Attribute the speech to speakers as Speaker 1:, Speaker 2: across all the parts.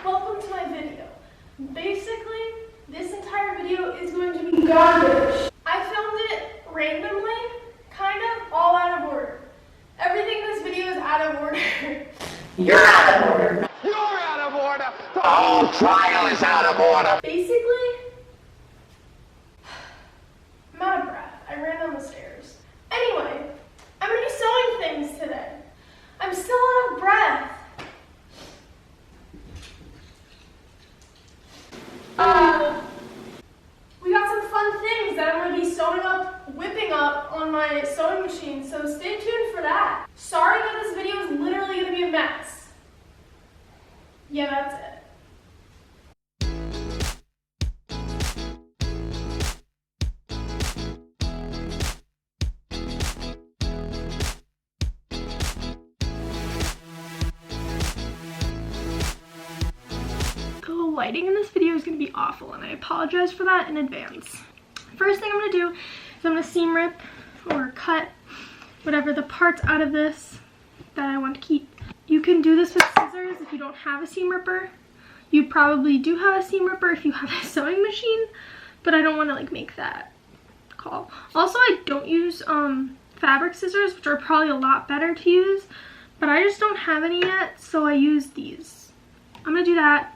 Speaker 1: Welcome to my video. Basically, this entire video is going to be garbage. I filmed it randomly, kind of all out of order. Everything in this video is out of order.
Speaker 2: You're out of order. You're out of order. The whole trial is out of order.
Speaker 1: Basically, I'm out of breath. I ran down the stairs. Anyway, I'm going to be sewing things today. I'm still out of breath. We got some fun things that I'm going to be whipping up on my sewing machine, so stay tuned for that. Sorry that this video is literally going to be a mess. Yeah, that's it. The lighting in this video is going to be awful, and I apologize for that in advance. First thing I'm going to do is I'm going to seam rip or cut whatever the parts out of this that I want to keep. You can do this with scissors if you don't have a seam ripper. You probably do have a seam ripper if you have a sewing machine, but I don't want to like make that call. Also, I don't use fabric scissors, which are probably a lot better to use, but I just don't have any yet, so I use these. I'm going to do that.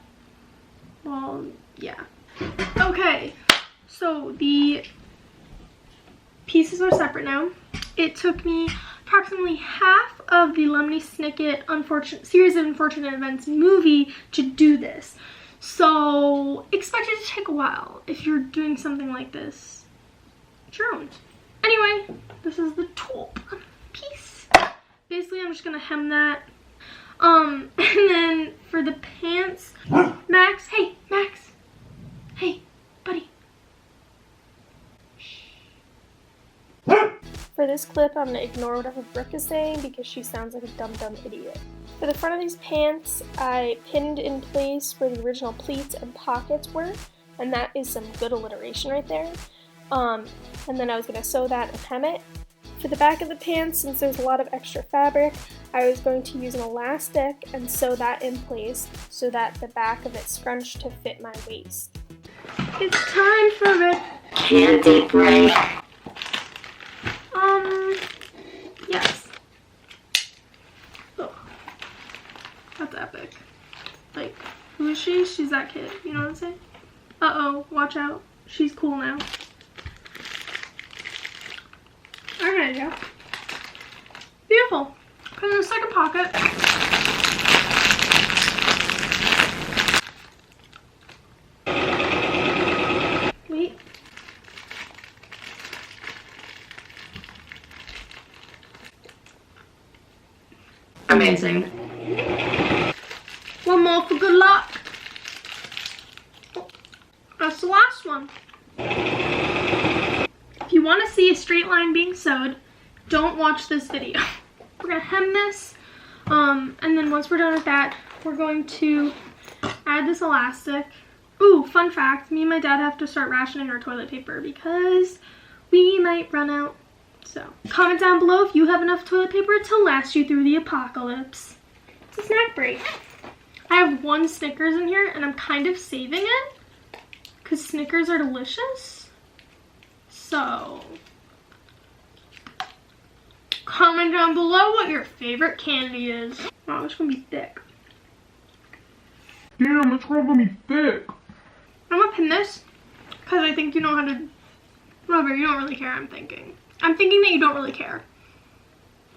Speaker 1: Well, yeah. Okay, so the pieces are separate now. It took me approximately half of the Lemony Snicket Series of Unfortunate Events movie to do this. So expect it to take a while if you're doing something like this. It's your own. Anyway, this is the top piece. Basically, I'm just gonna hem that. And then for the pants, Max, hey, Max, hey, buddy. For this clip, I'm going to ignore whatever Brooke is saying because she sounds like a dumb idiot. For the front of these pants, I pinned in place where the original pleats and pockets were, and that is some good alliteration right there. And then I was going to sew that and hem it. For the back of the pants, since there's a lot of extra fabric, I was going to use an elastic and sew that in place so that the back of it scrunched to fit my waist. It's time for a
Speaker 2: Candy break.
Speaker 1: Yes. Oh, that's epic. Like, who is she? She's that kid, you know what I'm saying? Uh-oh, watch out. She's cool now. Alright, yeah. Beautiful. Put it in the second pocket. Wait.
Speaker 2: Amazing.
Speaker 1: One more for good luck. Oh, that's the last one. If you want to see a straight line being sewed, don't watch this video. We're going to hem this, and then once we're done with that, we're going to add this elastic. Ooh, fun fact, me and my dad have to start rationing our toilet paper because we might run out. So, comment down below if you have enough toilet paper to last you through the apocalypse. It's a snack break. I have one Snickers in here, and I'm kind of saving it because Snickers are delicious. So, comment down below what your favorite candy is. Wow, it's gonna be thick.
Speaker 3: Damn, it's gonna be thick.
Speaker 1: I'm gonna pin this because I think you know how to. Whatever, you don't really care. I'm thinking that you don't really care.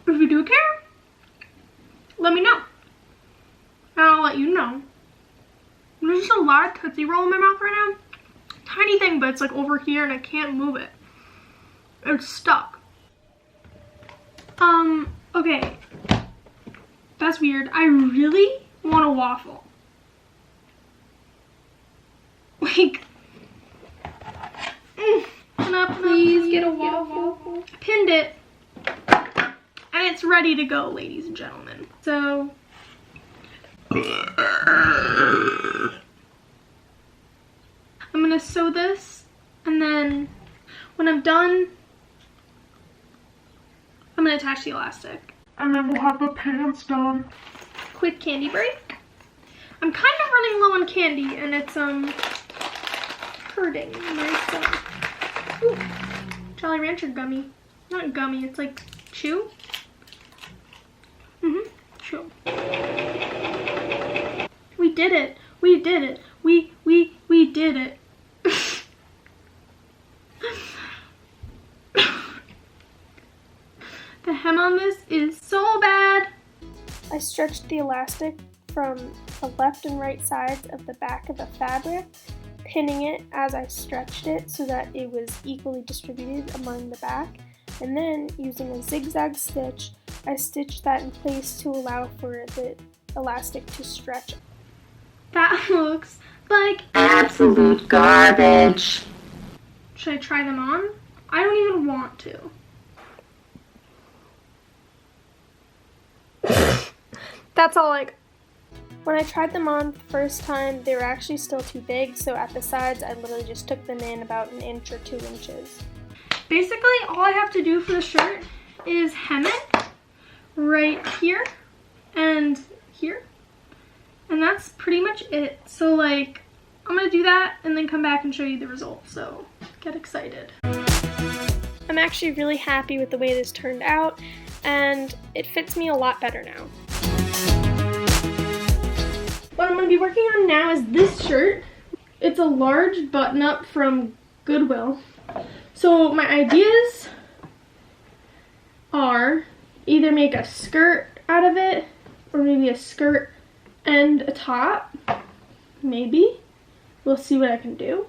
Speaker 1: If you do care, let me know. And I'll let you know. There's just a lot of Tootsie Roll in my mouth right now. Tiny thing, but it's like over here and I can't move it. It's stuck. Okay. That's weird. I really want a waffle. Like, can I please get a waffle? Pinned it. And it's ready to go, ladies and gentlemen. So, I'm gonna sew this, and then when I'm done, I'm gonna attach the elastic.
Speaker 3: And then we'll have the pants done.
Speaker 1: Quick candy break. I'm kind of running low on candy, and it's hurting my stomach. Ooh, Jolly Rancher gummy. Not gummy, it's like chew. Chew. We did it. We did it. We did it. The hem on this is so bad. I stretched the elastic from the left and right sides of the back of the fabric, pinning it as I stretched it so that it was equally distributed among the back, and then using a zigzag stitch, I stitched that in place to allow for the elastic to stretch. That looks like
Speaker 2: Absolute garbage.
Speaker 1: Should I try them on? I don't even want to. That's all I got. When I tried them on the first time, they were actually still too big, so at the sides, I literally just took them in about 1 inch or 2 inches. Basically, all I have to do for the shirt is hem it right here and here. And that's pretty much it. So like, I'm gonna do that and then come back and show you the results, so get excited. I'm actually really happy with the way this turned out, and it fits me a lot better now. What I'm gonna be working on now is this shirt. It's a large button-up from Goodwill. So my ideas are either make a skirt out of it, or maybe a skirt and a top, maybe. We'll see what I can do.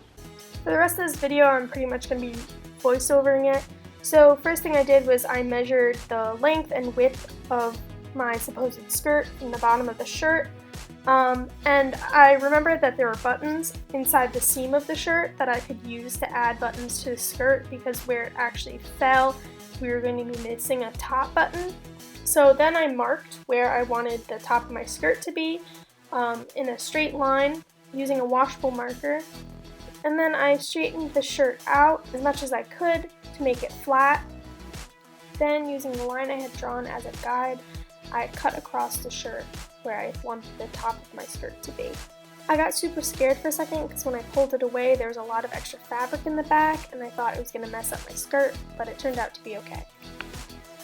Speaker 1: For the rest of this video, I'm pretty much going to be voiceovering it. So first thing I did was I measured the length and width of my supposed skirt in the bottom of the shirt. And I remembered that there were buttons inside the seam of the shirt that I could use to add buttons to the skirt, because where it actually fell, we were going to be missing a top button. So then I marked where I wanted the top of my skirt to be in a straight line using a washable marker. And then I straightened the shirt out as much as I could to make it flat. Then, using the line I had drawn as a guide, I cut across the shirt where I wanted the top of my skirt to be. I got super scared for a second because when I pulled it away there was a lot of extra fabric in the back and I thought it was going to mess up my skirt, but it turned out to be okay.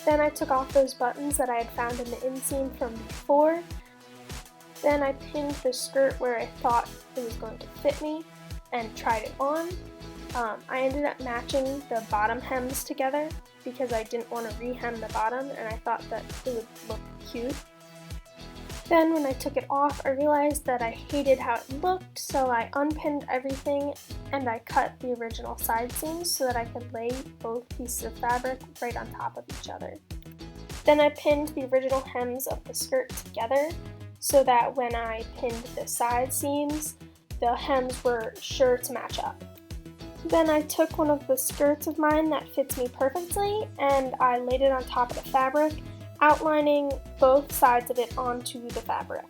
Speaker 1: Then I took off those buttons that I had found in the inseam from before. Then I pinned the skirt where I thought it was going to fit me and tried it on. I ended up matching the bottom hems together because I didn't want to re-hem the bottom and I thought that it would look cute. Then when I took it off, I realized that I hated how it looked, so I unpinned everything and I cut the original side seams so that I could lay both pieces of fabric right on top of each other. Then I pinned the original hems of the skirt together so that when I pinned the side seams, the hems were sure to match up. Then I took one of the skirts of mine that fits me perfectly and I laid it on top of the fabric, outlining both sides of it onto the fabric.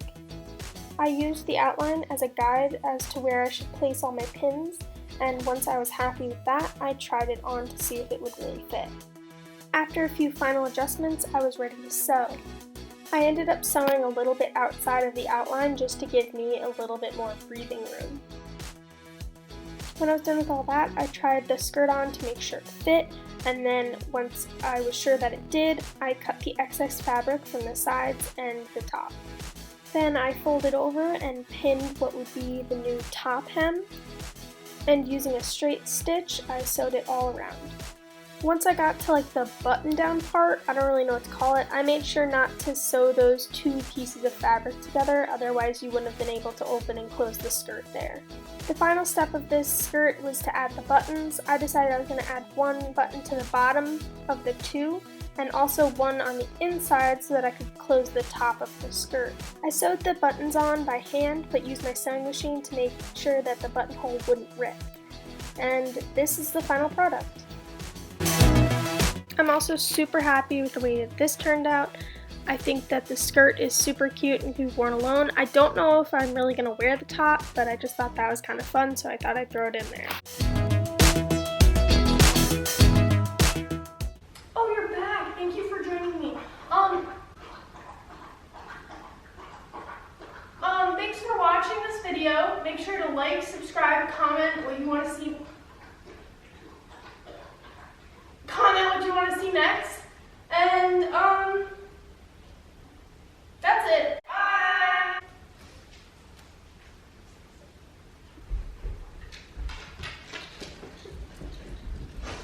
Speaker 1: I used the outline as a guide as to where I should place all my pins, and once I was happy with that, I tried it on to see if it would really fit. After a few final adjustments, I was ready to sew. I ended up sewing a little bit outside of the outline just to give me a little bit more breathing room. When I was done with all that, I tried the skirt on to make sure it fit, and then once I was sure that it did, I cut the excess fabric from the sides and the top. Then I folded over and pinned what would be the new top hem, and using a straight stitch, I sewed it all around. Once I got to like the button down part, I don't really know what to call it, I made sure not to sew those two pieces of fabric together, otherwise you wouldn't have been able to open and close the skirt there. The final step of this skirt was to add the buttons. I decided I was going to add one button to the bottom of the two, and also one on the inside so that I could close the top of the skirt. I sewed the buttons on by hand, but used my sewing machine to make sure that the buttonhole wouldn't rip. And this is the final product. I'm also super happy with the way that this turned out. I think that the skirt is super cute and can be worn alone. I don't know if I'm really going to wear the top, but I just thought that was kind of fun, so I thought I'd throw it in there. Oh, you're back. Thank you for joining me. Thanks for watching. video. Make sure to like, subscribe, comment what you want to see